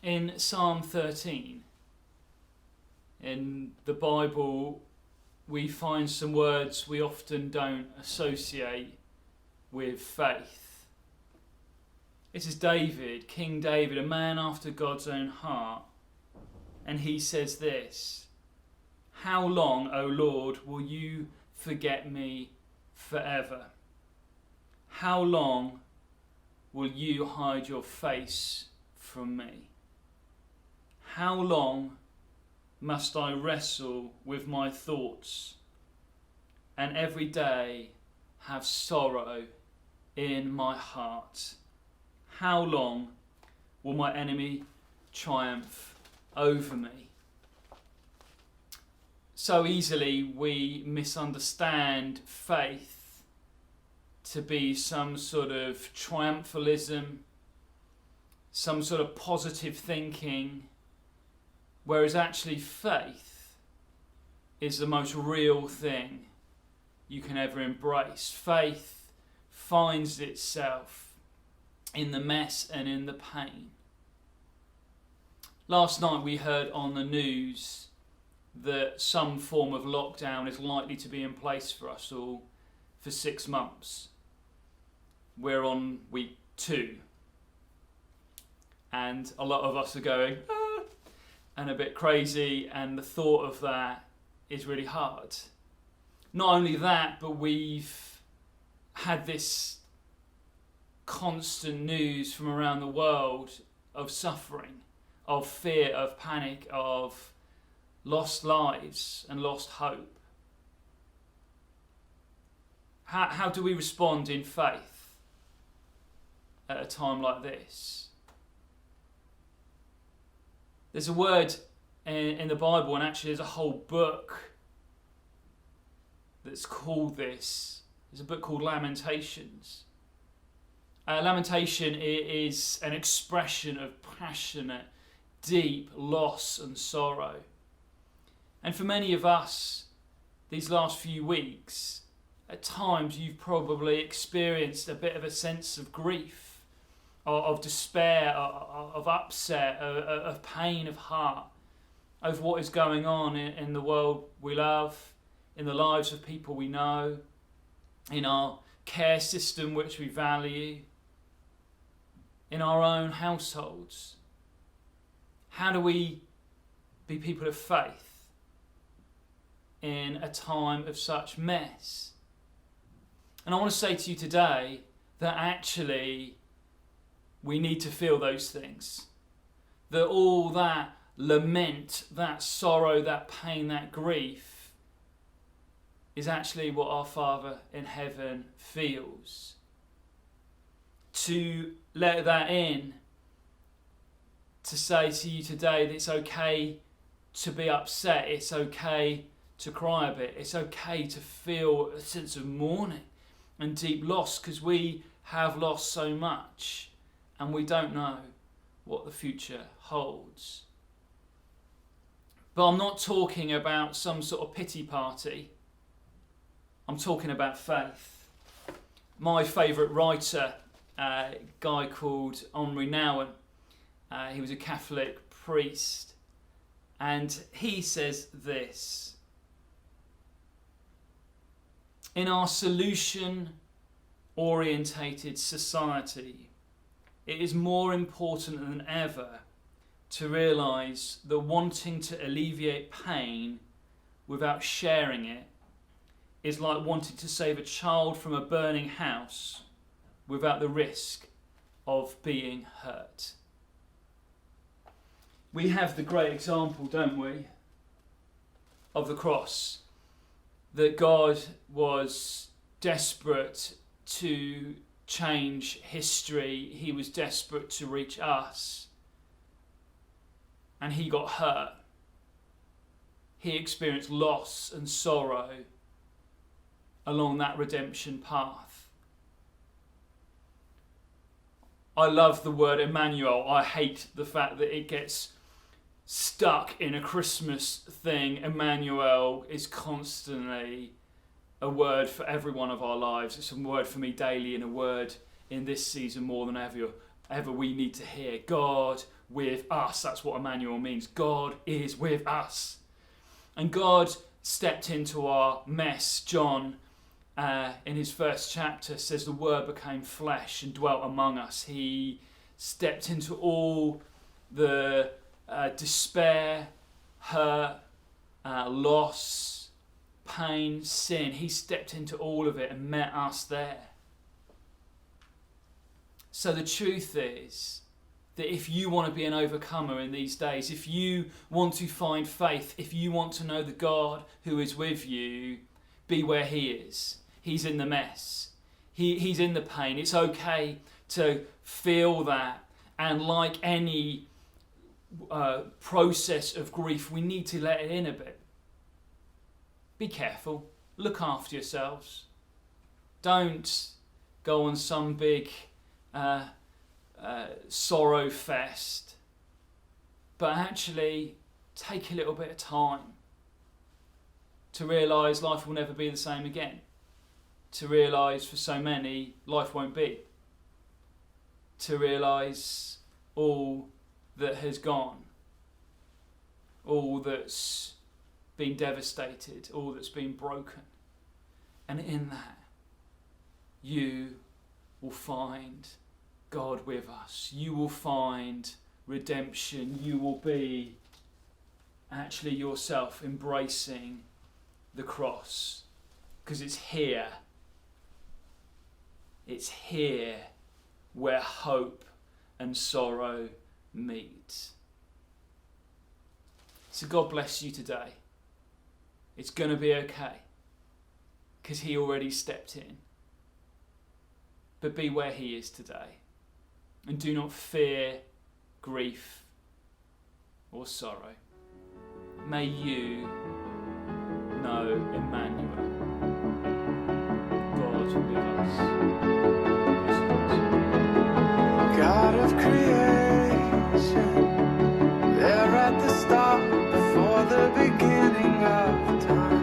In Psalm 13, in the Bible, we find some words we often don't associate with faith. This is David, King David, a man after God's own heart. And he says this: "How long, O Lord, will you forget me forever? How long will you hide your face from me? How long must I wrestle with my thoughts and every day have sorrow in my heart? How long will my enemy triumph over me?" So easily we misunderstand faith to be some sort of triumphalism, some sort of positive thinking, whereas actually faith is the most real thing you can ever embrace. Faith finds itself in the mess and in the pain. Last night we heard on the news that some form of lockdown is likely to be in place for us all for 6 months. We're on week 2. And a lot of us are going, and a bit crazy, and the thought of that is really hard. Not only that, but we've had this constant news from around the world of suffering, of fear, of panic, of lost lives and lost hope. How do we respond in faith at a time like this? There's a word in the Bible, and actually there's a whole book that's called this. There's a book called Lamentations. Lamentation is an expression of passionate, deep loss and sorrow. And for many of us, these last few weeks, at times you've probably experienced a bit of a sense of grief, of despair, of upset, of pain of heart over what is going on in the world we love, in the lives of people we know, in our care system which we value, in our own households. How do we be people of faith in a time of such mess? And I want to say to you today that actually we need to feel those things. That all that lament, that sorrow, that pain, that grief is actually what our Father in heaven feels. To let that in, to say to you today that it's okay to be upset, it's okay to cry a bit, it's okay to feel a sense of mourning and deep loss, because we have lost so much and we don't know what the future holds. But I'm not talking about some sort of pity party. I'm talking about faith. My favourite writer, a guy called Henri Nouwen, he was a Catholic priest, and he says this: "In our solution-orientated society, it is more important than ever to realise that wanting to alleviate pain without sharing it is like wanting to save a child from a burning house without the risk of being hurt." We have the great example, don't we, of the cross, that God was desperate to change history. He was desperate to reach us. And he got hurt. He experienced loss and sorrow along that redemption path. I love the word Emmanuel. I hate the fact that it gets stuck in a Christmas thing. Emmanuel is constantly a word for every one of our lives. It's a word for me daily, and a word in this season more than ever we need to hear. God with us. That's what Emmanuel means. God is with us. And God stepped into our mess. John, in his first chapter, says the Word became flesh and dwelt among us. He stepped into all the despair, hurt, loss, pain, sin. He stepped into all of it and met us there. So the truth is that if you want to be an overcomer in these days, if you want to find faith, if you want to know the God who is with you, be where he is. He's in the mess. He's in the pain. It's okay to feel that. And like any process of grief, we need to let it in a bit. Be careful. Look after yourselves. Don't go on some big sorrow fest, but actually take a little bit of time to realise life will never be the same again, to realise for so many life won't be, to realise all that has gone, all that's been devastated, all that's been broken, and in that you will find God with us. You will find redemption. You will be actually yourself embracing the cross, because it's here. It's here where hope and sorrow meet. So God bless you today. It's going to be okay, because he already stepped in. But be where he is today. And do not fear grief or sorrow. May you know Emmanuel, God with us. God of creation, there at the start, before the beginning of time.